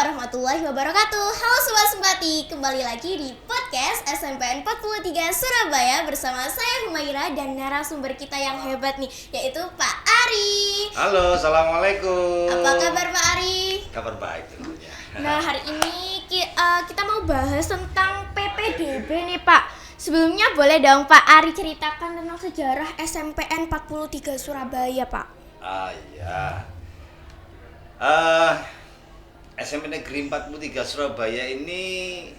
warahmatullahi wabarakatuh. Halo Sobat Sempati, kembali lagi di podcast SMPN 43 Surabaya bersama saya Humaira dan narasumber kita yang hebat nih, yaitu Pak Ari. Halo, Assalamualaikum. Apa kabar Pak Ari? Kabar baik tentunya. Nah, hari ini kita mau bahas tentang PPDB nih Pak. Sebelumnya boleh dong Pak Ari ceritakan tentang sejarah SMPN 43 Surabaya Pak. Iya. SMP Negeri 43 Surabaya ini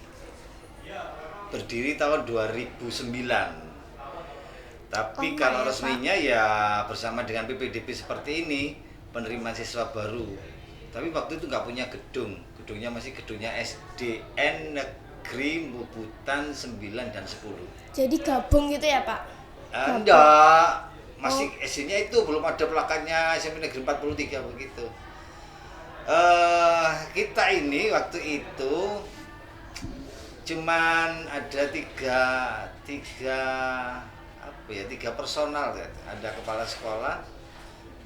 berdiri tahun 2009. Tapi kalau resminya ya bersama dengan PPDB seperti ini, penerimaan siswa baru. Tapi waktu itu nggak punya gedung. Gedungnya masih gedungnya SDN Negeri Mubutan 9 dan 10. Jadi gabung gitu ya Pak? Enggak. Masih SD-nya itu belum ada plakatnya SMP Negeri 43 begitu. Kita ini waktu itu cuman ada tiga personal ya. Ada kepala sekolah,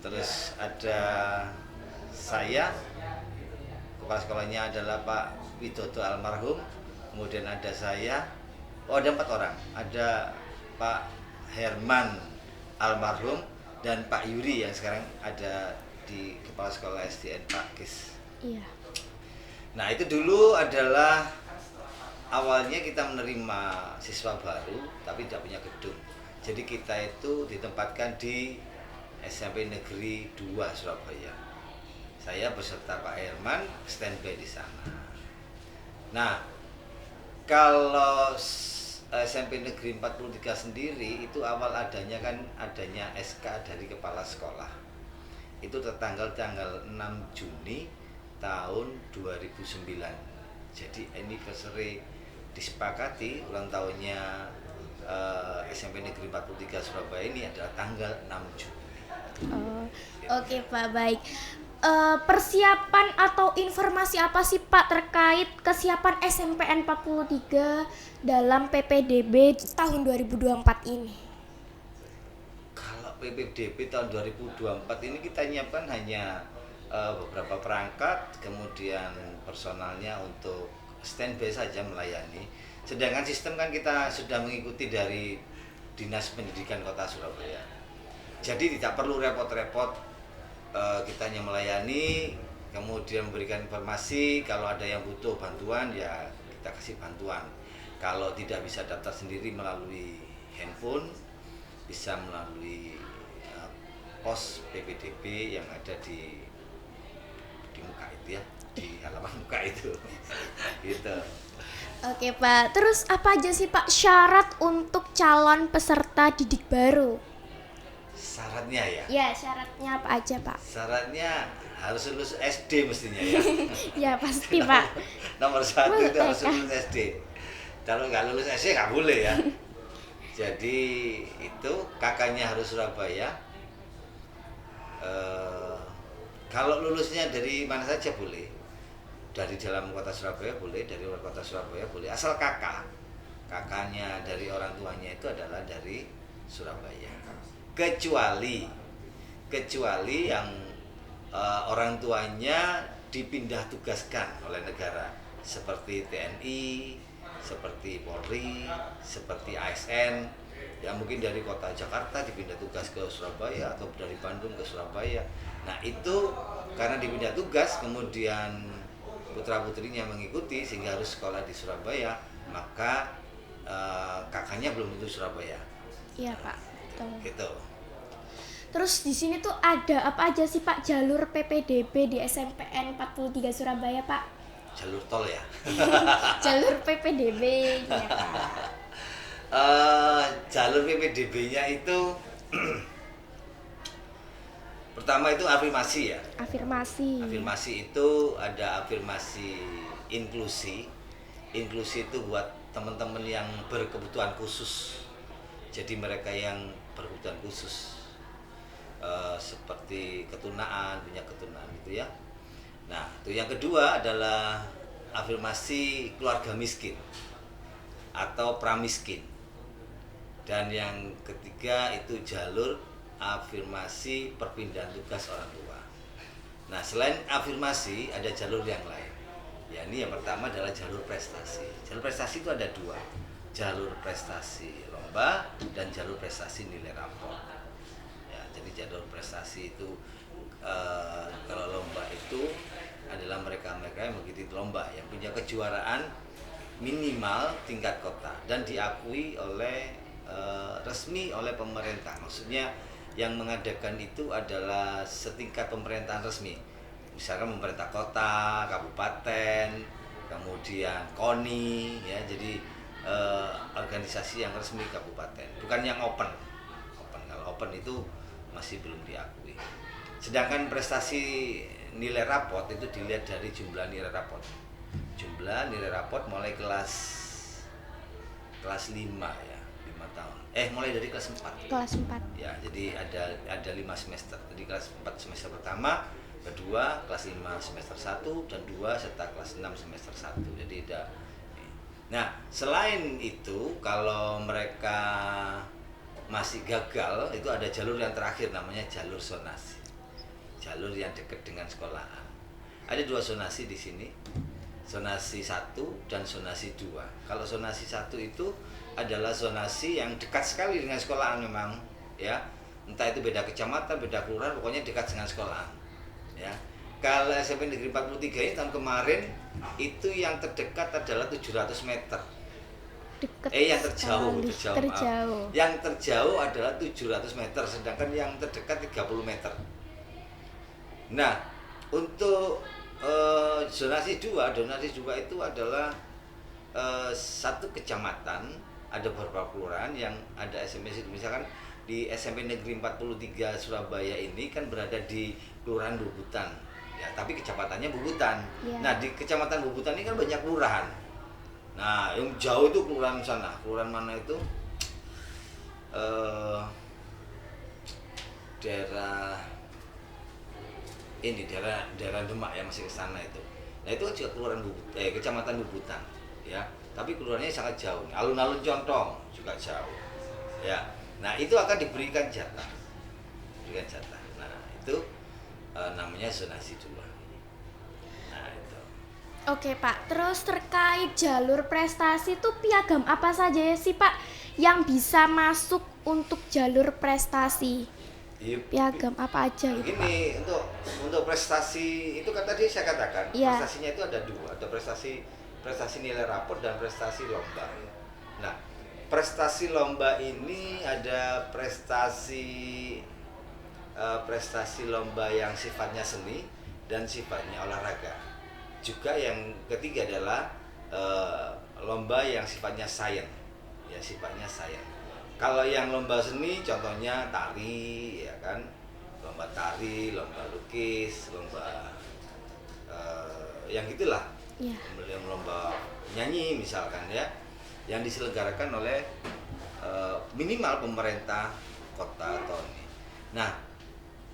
terus ada saya, kepala sekolahnya adalah Pak Widodo almarhum, kemudian ada saya, ada 4 orang, ada Pak Herman almarhum dan Pak Yuri yang sekarang ada di kepala sekolah SDN Pak Kis. Iya. Nah itu dulu adalah awalnya kita menerima siswa baru tapi tidak punya gedung. Jadi kita itu ditempatkan di SMP Negeri 2 Surabaya. Saya beserta Pak Herman standby di sana. Nah kalau SMP Negeri 43 sendiri itu awal adanya SK dari kepala sekolah. Itu tanggal 6 Juni tahun 2009. Jadi anniversary disepakati ulang tahunnya SMP Negeri 43 Surabaya ini adalah tanggal 6 Juni. Oke Pak, baik. Persiapan atau informasi apa sih Pak terkait kesiapan SMPN 43 dalam PPDB tahun 2024 ini? Kalau PPDB tahun 2024 ini kita nyiapkan hanya beberapa perangkat, kemudian personalnya untuk standby saja melayani. Sedangkan sistem kan kita sudah mengikuti dari Dinas Pendidikan Kota Surabaya. Jadi tidak perlu repot-repot, kita hanya melayani, kemudian memberikan informasi. Kalau ada yang butuh bantuan ya kita kasih bantuan. Kalau tidak bisa daftar sendiri melalui handphone, bisa melalui pos PPDB yang ada di muka itu ya, di halaman muka itu. Gitu. Oke Pak, terus apa aja sih Pak syarat untuk calon peserta didik baru? Syaratnya ya? Ya, syaratnya apa aja Pak? Syaratnya harus lulus SD mestinya ya. Ya pasti Pak. Nomor 1 itu harus lulus SD. Kalau nggak lulus SD nggak boleh ya. Jadi itu kakaknya harus Surabaya. Kalau lulusnya dari mana saja boleh, dari dalam kota Surabaya boleh, dari luar kota Surabaya boleh, asal kakaknya dari orang tuanya itu adalah dari Surabaya. Kecuali yang orang tuanya dipindah tugaskan oleh negara, seperti TNI, seperti Polri, seperti ASN, yang mungkin dari kota Jakarta dipindah tugas ke Surabaya atau dari Bandung ke Surabaya. Nah itu karena dipindah tugas, kemudian putra-putrinya mengikuti sehingga harus sekolah di Surabaya, maka kakaknya belum tentu Surabaya. Iya Pak. Gitu. Terus di sini tuh ada apa aja sih Pak jalur PPDB di SMPN 43 Surabaya Pak? Jalur tol ya. Jalur PPDB-nya Pak. Jalur PPDB-nya itu pertama itu afirmasi ya. Afirmasi itu ada afirmasi inklusi. Inklusi itu buat teman-teman yang berkebutuhan khusus. Jadi mereka yang berkebutuhan khusus, seperti ketunaan, punya ketunaan gitu ya. Nah, itu yang kedua adalah afirmasi keluarga miskin atau pramiskin. Dan yang ketiga itu jalur afirmasi perpindahan tugas orang tua. Nah, selain afirmasi ada jalur yang lain. Ya, ini yang pertama adalah jalur prestasi. Jalur prestasi itu ada dua, jalur prestasi lomba dan jalur prestasi nilai rapor. Ya, jadi jalur prestasi itu kalau lomba itu adalah mereka-mereka yang mengikuti lomba yang punya kejuaraan minimal tingkat kota dan diakui oleh resmi oleh pemerintah. Maksudnya yang mengadakan itu adalah setingkat pemerintahan resmi. Misalkan pemerintah kota, kabupaten, kemudian KONI, ya, jadi organisasi yang resmi kabupaten, bukan yang open. Kalau open itu masih belum diakui. Sedangkan prestasi nilai raport itu dilihat dari jumlah nilai raport. Jumlah nilai raport mulai kelas 5 ya, 5 tahun. Mulai dari kelas 4. Kelas 4. Ya, jadi ada 5 semester. Jadi kelas 4 semester pertama, kedua, kelas 5 semester 1 dan 2 serta kelas 6 semester 1. Jadi ada. Nah, selain itu kalau mereka masih gagal, itu ada jalur yang terakhir namanya jalur zonasi. Jalur yang dekat dengan sekolahan. Ada 2 zonasi di sini. Zonasi 1 dan zonasi 2. Kalau zonasi 1 itu adalah zonasi yang dekat sekali dengan sekolahan memang, ya. Entah itu beda kecamatan, beda kelurahan, pokoknya dekat dengan sekolahan. Ya. Kalau SMP Negeri 43 ini tahun kemarin itu yang terdekat adalah 700 meter. Yang terjauh. Yang terjauh adalah 700 meter, sedangkan yang terdekat 30 meter. Nah, untuk zonasi 2 itu adalah satu kecamatan, ada beberapa kelurahan yang ada SMP. Misalkan di SMP Negeri 43 Surabaya ini kan berada di Kelurahan Bubutan, ya, tapi kecamatannya Bubutan. Yeah. Nah, di kecamatan Bubutan ini kan banyak kelurahan. Nah, yang jauh itu kelurahan sana. Kelurahan mana itu? Daerah Demak ya, masih ke sana itu. Nah, itu kan juga kelurahan kecamatan Bubutan, ya. Tapi kelurahannya sangat jauh. Alun-alun Contong juga jauh. Ya. Nah, itu akan diberikan jatah. Nah, itu namanya zonasi 2. Nah, itu. Oke, Pak. Terus terkait jalur prestasi itu piagam apa saja ya sih, Pak, yang bisa masuk untuk jalur prestasi? Piagam apa aja gitu, Pak? Ini untuk prestasi itu kan tadi saya katakan, ya. Prestasinya itu ada 2, ada prestasi nilai rapor dan prestasi lomba. Nah, prestasi lomba ini ada prestasi lomba yang sifatnya seni dan sifatnya olahraga. Juga yang ketiga adalah lomba yang sifatnya sains, ya, sifatnya sains. Kalau yang lomba seni contohnya tari, ya kan, lomba tari, lomba lukis, lomba yang gitulah, yeah. Yang lomba nyanyi misalkan, ya, yang diselenggarakan oleh minimal pemerintah kota atau ini. Nah,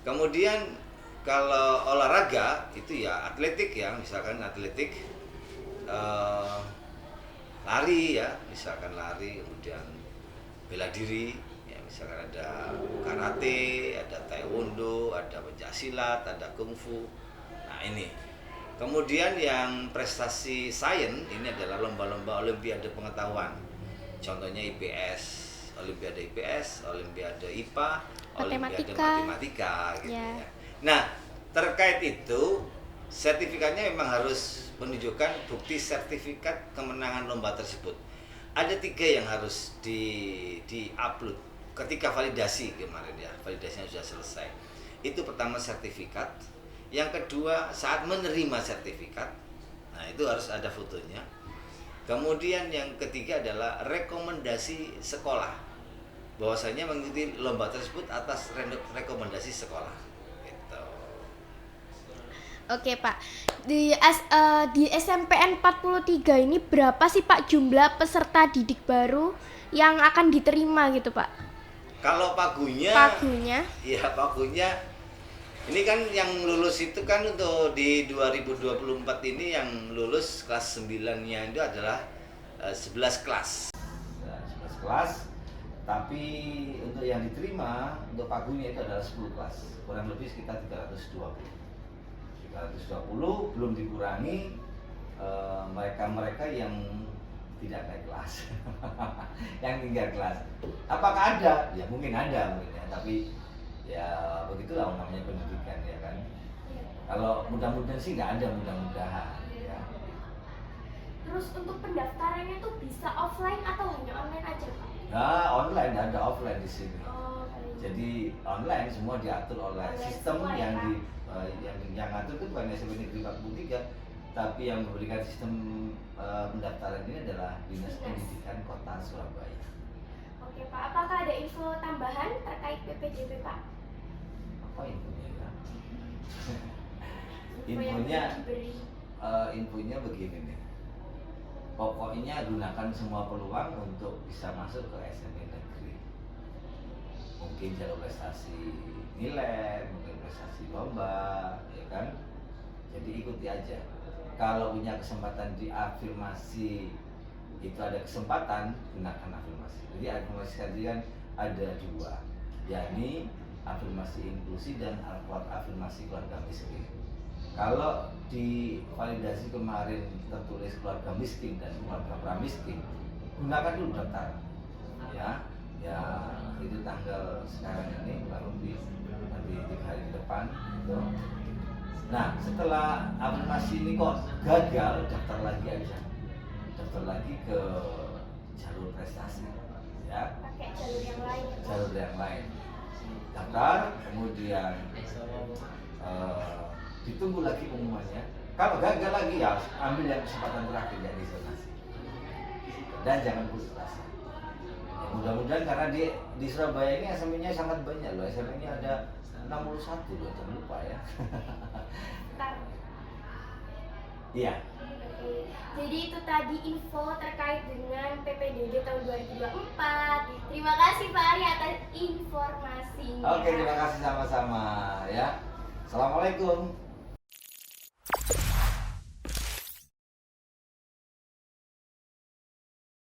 kemudian kalau olahraga itu ya atletik, ya, misalkan atletik, lari, ya, misalkan lari, kemudian bela diri, ya, misalkan ada karate, ada taekwondo, ada pencaksilat, ada kungfu. Nah, ini. Kemudian yang prestasi sains ini adalah lomba-lomba olimpiade pengetahuan. Contohnya IPS, olimpiade IPS, olimpiade IPA, olimpiade matematika gitu, yeah. Ya. Nah, terkait itu sertifikatnya memang harus menunjukkan bukti sertifikat kemenangan lomba tersebut. Ada 3 yang harus di-upload ketika validasi kemarin, ya, validasinya sudah selesai. Itu pertama sertifikat, yang kedua saat menerima sertifikat, nah itu harus ada fotonya. Kemudian yang ketiga adalah rekomendasi sekolah, bahwasanya mengikuti lomba tersebut atas rekomendasi sekolah. Gitu. Oke, Pak. Di SMPN 43 ini berapa sih, Pak, jumlah peserta didik baru yang akan diterima gitu, Pak? Kalau pagunya, ya, pagunya ini kan yang lulus itu kan untuk di 2024 ini yang lulus kelas 9-nya itu adalah 11 kelas. 11 kelas, tapi untuk yang diterima untuk pagunya itu adalah 10 kelas. Kurang lebih sekitar 320 belum dikurangi mereka-mereka yang tidak naik kelas, yang tinggal kelas. Apakah ada? Ya mungkin ada mungkin ya, tapi ya begitulah namanya pendidikan ya kan. Kalau mudah-mudahan sih nggak ada, mudah-mudahan ya. Terus untuk pendaftarannya tuh bisa offline atau hanya online aja Pak? Nah, online, ada offline di sini. Oh, baik. Jadi online semua diatur oleh Online sistem semua ya, yang Pak? yang ngatur itu bukan SMP Negeri 43, tapi yang memberikan sistem pendaftaran ini adalah Dinas Pendidikan Kota Surabaya. Oke Pak, apakah ada info tambahan terkait PPDB Pak? Apa infonya ya? Info yang Infonya diberi. infonya begini nih. Pokoknya gunakan semua peluang untuk bisa masuk ke SMP negeri. Mungkin jalur prestasi nilai, mungkin prestasi lomba, ya kan? Jadi ikuti aja. Kalau punya kesempatan diafirmasi, itu ada kesempatan, gunakan afirmasi. Jadi afirmasi tadi kan ada dua, yakni afirmasi inklusi dan afirmasi keluarga miskin. Kalau di validasi kemarin tertulis keluarga miskin dan keluarga pramiskin, gunakan dulu daftar. Ya, itu tanggal sekarang ini kurang lebih nanti 3 hari ke depan. Gitu. Nah, setelah afirmasi ini kok gagal, daftar lagi aja. Daftar lagi ke jalur prestasi. Ya. Pakai jalur yang lain. Jalur yang lain. Daftar, kemudian ditunggu lagi pengumumannya. Kalau gagal lagi ya ambil yang kesempatan terakhir yakni zonasi. Dan jangan putus asa. Ya, mudah-mudahan karena di Surabaya ini SMP-nya sangat banyak loh. SMP-nya ada 61 loh, jangan lupa ya. Iya. Jadi itu tadi info terkait dengan PPDB tahun 2024. Terima kasih Pak Ari atas informasinya. Oke, terima kasih sama-sama ya. Assalamualaikum.